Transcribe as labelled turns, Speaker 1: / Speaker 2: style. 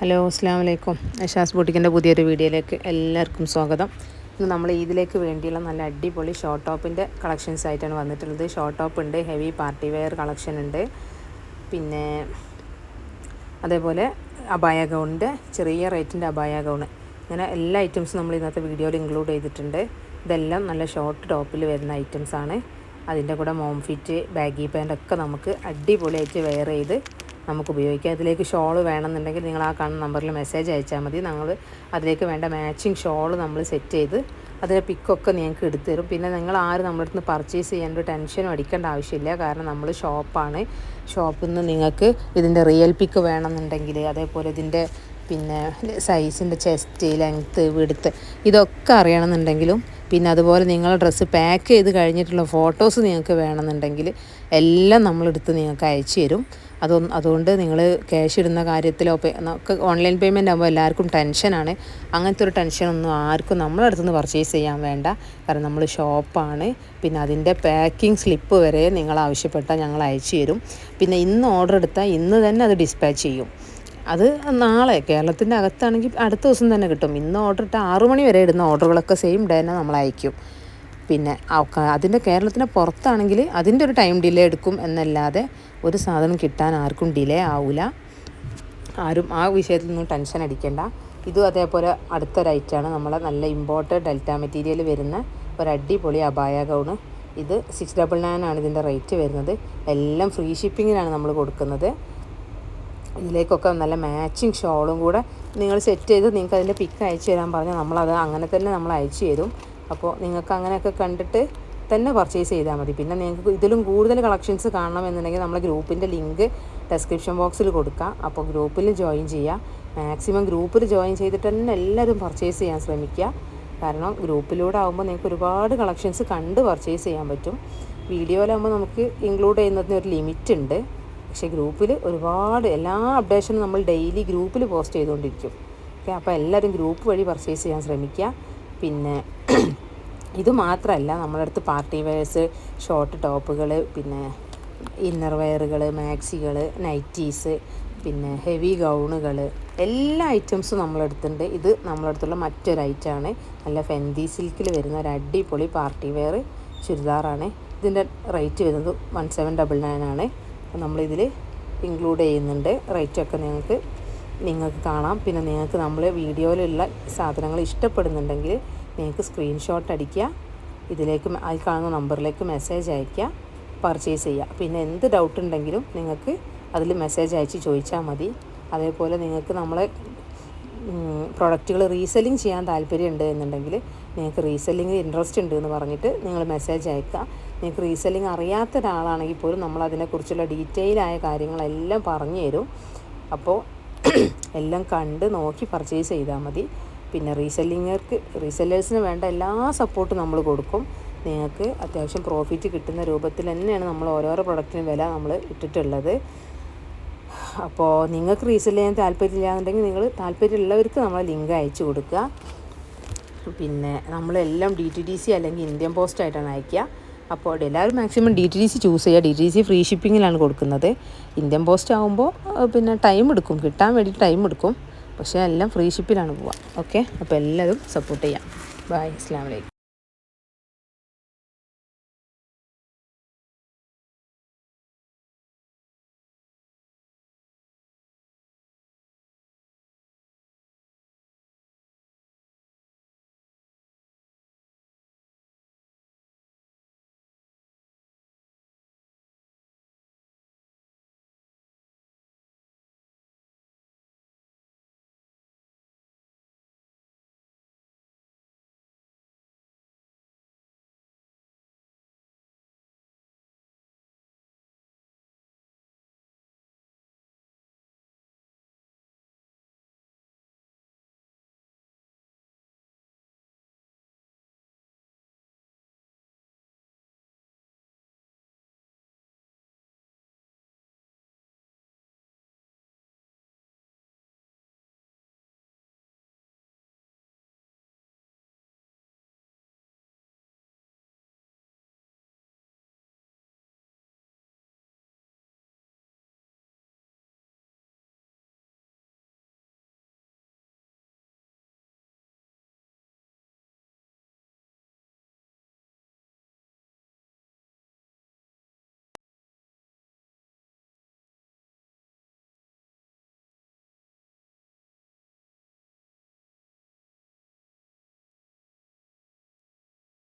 Speaker 1: Hello അസ്സലാമു അലൈക്കും. ഐഷാസ് ബൂട്ടിക്കിൻ്റെ പുതിയൊരു വീഡിയോയിലേക്ക് എല്ലാവർക്കും സ്വാഗതം. ഇന്ന് നമ്മൾ ഈദിലേക്ക് വേണ്ടിയുള്ള നല്ല അടിപൊളി ഷോർട്ട് ടോപ്പിൻ്റെ കളക്ഷൻസ് ആയിട്ടാണ് വന്നിട്ടുള്ളത്. ഷോർട്ട് ടോപ്പ് ഉണ്ട്, ഹെവി പാർട്ടി വെയർ കളക്ഷൻ ഉണ്ട്, പിന്നെ അതേപോലെ അബായ ഗൗണിൻ്റെ ചെറിയ റേറ്റിൻ്റെ അബായ ഗൗണ്, അങ്ങനെ എല്ലാ ഐറ്റംസും നമ്മൾ ഇന്നത്തെ വീഡിയോയിൽ ഇൻക്ലൂഡ് ചെയ്തിട്ടുണ്ട്. ഇതെല്ലാം നല്ല ഷോർട്ട് ടോപ്പിൽ വരുന്ന ഐറ്റംസാണ്. അതിൻ്റെ കൂടെ മോം ഫിറ്റ്, ബാഗി പാൻ്റൊക്കെ നമുക്ക് അടിപൊളിയായിട്ട് വെയർ ചെയ്ത് നമുക്ക് ഉപയോഗിക്കാം. ഇതിലേക്ക് ഷോൾ വേണമെന്നുണ്ടെങ്കിൽ നിങ്ങൾ ആ കാണുന്ന നമ്പറിൽ മെസ്സേജ് അയച്ചാൽ മതി. ഞങ്ങൾ അതിലേക്ക് വേണ്ട മാച്ചിങ് ഷോൾ നമ്മൾ സെറ്റ് ചെയ്ത് അതിൻ്റെ പിക്കൊക്കെ നിങ്ങൾക്ക് എടുത്തു തരും. പിന്നെ നിങ്ങൾ ആരും നമ്മുടെ അടുത്ത് നിന്ന് പർച്ചേസ് ചെയ്യേണ്ട ടെൻഷനും അടിക്കേണ്ട ആവശ്യമില്ല. കാരണം നമ്മൾ ഷോപ്പാണ്. ഷോപ്പിൽ നിന്ന് നിങ്ങൾക്ക് ഇതിൻ്റെ റിയൽ പിക്ക് വേണമെന്നുണ്ടെങ്കിൽ, അതേപോലെ ഇതിൻ്റെ പിന്നെ സൈസിൻ്റെ ചെസ്റ്റ്, ലെങ്ത്ത്, വിഡ്ത്ത് ഇതൊക്കെ അറിയണമെന്നുണ്ടെങ്കിലും, പിന്നെ അതുപോലെ നിങ്ങളുടെ ഡ്രസ്സ് പാക്ക് ചെയ്ത് കഴിഞ്ഞിട്ടുള്ള ഫോട്ടോസ് നിങ്ങൾക്ക് വേണമെന്നുണ്ടെങ്കിൽ എല്ലാം നമ്മളെടുത്ത് നിങ്ങൾക്ക് അയച്ചു തരും. അതുകൊണ്ട് നിങ്ങൾ ക്യാഷ് ഇടുന്ന കാര്യത്തിലോ ഒക്കെ ഓൺലൈൻ പേയ്മെൻ്റ് ആകുമ്പോൾ എല്ലാവർക്കും ടെൻഷനാണ്. അങ്ങനത്തെ ഒരു ടെൻഷനൊന്നും ആർക്കും നമ്മളെ അടുത്തുനിന്ന് പർച്ചേസ് ചെയ്യാൻ വേണ്ട. കാരണം നമ്മൾ ഷോപ്പാണ്. പിന്നെ അതിൻ്റെ പാക്കിംഗ് സ്ലിപ്പ് വരെ നിങ്ങൾ ആവശ്യപ്പെട്ടാൽ ഞങ്ങൾ അയച്ചു തരും. പിന്നെ ഇന്ന് ഓർഡർ എടുത്താൽ ഇന്ന് തന്നെ അത് ഡിസ്പാച്ച് ചെയ്യും. അത് നാളെ കേരളത്തിൻ്റെ അകത്താണെങ്കിൽ അടുത്ത ദിവസം തന്നെ കിട്ടും. ഇന്ന് ഓർഡർ ഇട്ടാൽ 6 മണി വരെ ഇടുന്ന ഓർഡറുകളൊക്കെ സെയിം ഡേ തന്നെ നമ്മൾ അയക്കും. പിന്നെ അതിൻ്റെ കേരളത്തിന് പുറത്താണെങ്കിൽ അതിൻ്റെ ഒരു ടൈം ഡിലേ എടുക്കും എന്നല്ലാതെ ഒരു സാധനം കിട്ടാൻ ആർക്കും ഡിലേ ആവില്ല. ആരും ആ വിഷയത്തിൽ നിന്നും ടെൻഷൻ അടിക്കേണ്ട. ഇതും അതേപോലെ അടുത്തൊരൈറ്റാണ് നമ്മളെ നല്ല ഇമ്പോർട്ടഡ് ഡെൽറ്റ മെറ്റീരിയൽ വരുന്ന ഒരു അടിപൊളി അബായ ഗൗണ്. ഇത് 699 ആണ് ഇതിൻ്റെ റേറ്റ് വരുന്നത്. എല്ലാം ഫ്രീ ഷിപ്പിങ്ങിനാണ് നമ്മൾ കൊടുക്കുന്നത്. ഇതിലേക്കൊക്കെ നല്ല മാച്ചിങ് ഷോളും കൂടെ നിങ്ങൾ സെറ്റ് ചെയ്ത് നിങ്ങൾക്ക് അതിൻ്റെ പിക്ക് അയച്ചു തരാൻ പറഞ്ഞാൽ നമ്മളത് അങ്ങനെ തന്നെ നമ്മൾ അയച്ചു തരും. അപ്പോൾ നിങ്ങൾക്ക് അങ്ങനെയൊക്കെ കണ്ടിട്ട് തന്നെ പർച്ചേസ് ചെയ്താൽ മതി. പിന്നെ നിങ്ങൾക്ക് ഇതിലും കൂടുതൽ കളക്ഷൻസ് കാണണമെന്നുണ്ടെങ്കിൽ നമ്മളെ ഗ്രൂപ്പിൻ്റെ ലിങ്ക് ഡിസ്ക്രിപ്ഷൻ ബോക്സിൽ കൊടുക്കാം. അപ്പോൾ ഗ്രൂപ്പിൽ ജോയിൻ ചെയ്യുക. മാക്സിമം ഗ്രൂപ്പിൽ ജോയിൻ ചെയ്തിട്ട് തന്നെ എല്ലാവരും പർച്ചേസ് ചെയ്യാൻ ശ്രമിക്കുക. കാരണം ഗ്രൂപ്പിലൂടെ ആകുമ്പോൾ നിങ്ങൾക്ക് ഒരുപാട് കളക്ഷൻസ് കണ്ട് പർച്ചേസ് ചെയ്യാൻ പറ്റും. വീഡിയോയിലാകുമ്പോൾ നമുക്ക് ഇൻക്ലൂഡ് ചെയ്യുന്നതിന് ഒരു ലിമിറ്റ് ഉണ്ട്. പക്ഷേ ഗ്രൂപ്പിൽ ഒരുപാട് എല്ലാ അപ്ഡേഷനും നമ്മൾ ഡെയിലി ഗ്രൂപ്പിൽ പോസ്റ്റ് ചെയ്തുകൊണ്ടിരിക്കും. ഓക്കെ, അപ്പോൾ എല്ലാവരും ഗ്രൂപ്പ് വഴി പർച്ചേസ് ചെയ്യാൻ ശ്രമിക്കുക. പിന്നെ ഇത് മാത്രമല്ല, നമ്മുടെ അടുത്ത് പാർട്ടി വെയർസ്, ഷോർട്ട് ടോപ്പുകൾ, പിന്നെ ഇന്നർ വെയറുകൾ, മാക്സികൾ, നൈറ്റീസ്, പിന്നെ ഹെവി ഗൗണുകൾ, എല്ലാ ഐറ്റംസും നമ്മളെടുത്തുണ്ട്. ഇത് നമ്മളടുത്തുള്ള മറ്റൊരു ഐറ്റമാണ്. നല്ല ഫെൻഡി സിൽക്കിൽ വരുന്ന ഒരു അടിപൊളി പാർട്ടി വെയർ ചുരിദാറാണ്. ഇതിൻ്റെ റേറ്റ് വരുന്നത് 1799 ആണ്. നമ്മളിതിൽ ഇൻക്ലൂഡ് ചെയ്യുന്നുണ്ട്. റേറ്റൊക്കെ നിങ്ങൾക്ക് കാണാം. പിന്നെ നിങ്ങൾക്ക് നമ്മൾ വീഡിയോയിലുള്ള സാധനങ്ങൾ ഇഷ്ടപ്പെടുന്നുണ്ടെങ്കിൽ നിങ്ങൾക്ക് സ്ക്രീൻഷോട്ട് അടിക്കുക, ഇതിലേക്ക് അതിൽ കാണുന്ന നമ്പറിലേക്ക് മെസ്സേജ് അയയ്ക്കുക, പർച്ചേസ് ചെയ്യുക. പിന്നെ എന്ത് ഡൗട്ട് ഉണ്ടെങ്കിലും നിങ്ങൾക്ക് അതിൽ മെസ്സേജ് അയച്ച് ചോദിച്ചാൽ മതി. അതേപോലെ നിങ്ങൾക്ക് നമ്മളെ പ്രൊഡക്റ്റുകൾ റീസെല്ലിങ് ചെയ്യാൻ താല്പര്യമുണ്ട് എന്നുണ്ടെങ്കിൽ, നിങ്ങൾക്ക് റീസെല്ലിങ് ഇൻട്രസ്റ്റ് ഉണ്ട് എന്ന് പറഞ്ഞിട്ട് നിങ്ങൾ മെസ്സേജ് അയക്കുക. നിങ്ങൾക്ക് റീസെല്ലിങ് അറിയാത്ത ഒരാളാണെങ്കിൽ പോലും നമ്മൾ അതിനെക്കുറിച്ചുള്ള ഡീറ്റെയിൽ ആയ കാര്യങ്ങളെല്ലാം പറഞ്ഞു തരും. അപ്പോൾ എല്ലാം കണ്ട് നോക്കി പർച്ചേസ് ചെയ്താൽ മതി. പിന്നെ റീസെല്ലേഴ്സിന് വേണ്ട എല്ലാ സപ്പോർട്ടും നമ്മൾ കൊടുക്കും. നിങ്ങൾക്ക് അത്യാവശ്യം പ്രോഫിറ്റ് കിട്ടുന്ന രൂപത്തിൽ തന്നെയാണ് നമ്മൾ ഓരോരോ പ്രൊഡക്റ്റിനും വില നമ്മൾ ഇട്ടിട്ടുള്ളത്. അപ്പോൾ നിങ്ങൾക്ക് റീസെല് ചെയ്യാൻ താല്പര്യമില്ല എന്നുണ്ടെങ്കിൽ നിങ്ങൾ താല്പര്യമുള്ളവർക്ക് നമ്മൾ ലിങ്ക് അയച്ചു കൊടുക്കുക. പിന്നെ നമ്മളെല്ലാം DTDC അല്ലെങ്കിൽ ഇന്ത്യൻ പോസ്റ്റ് ആയിട്ടാണ് അയക്കുക. അപ്പോൾ എല്ലാവരും മാക്സിമം DTDC ചൂസ് ചെയ്യുക. DTDC ഫ്രീ ഷിപ്പിങ്ങിലാണ് കൊടുക്കുന്നത്. ഇന്ത്യൻ പോസ്റ്റ് ആകുമ്പോൾ പിന്നെ ടൈം എടുക്കും, കിട്ടാൻ വേണ്ടി ടൈം എടുക്കും. പക്ഷേ എല്ലാം ഫ്രീ ഷിപ്പിലാണ് പോവുക. ഓക്കെ, അപ്പോൾ എല്ലാവരും സപ്പോർട്ട് ചെയ്യാം. ബൈ, അസ്സലാമു അലൈക്കും.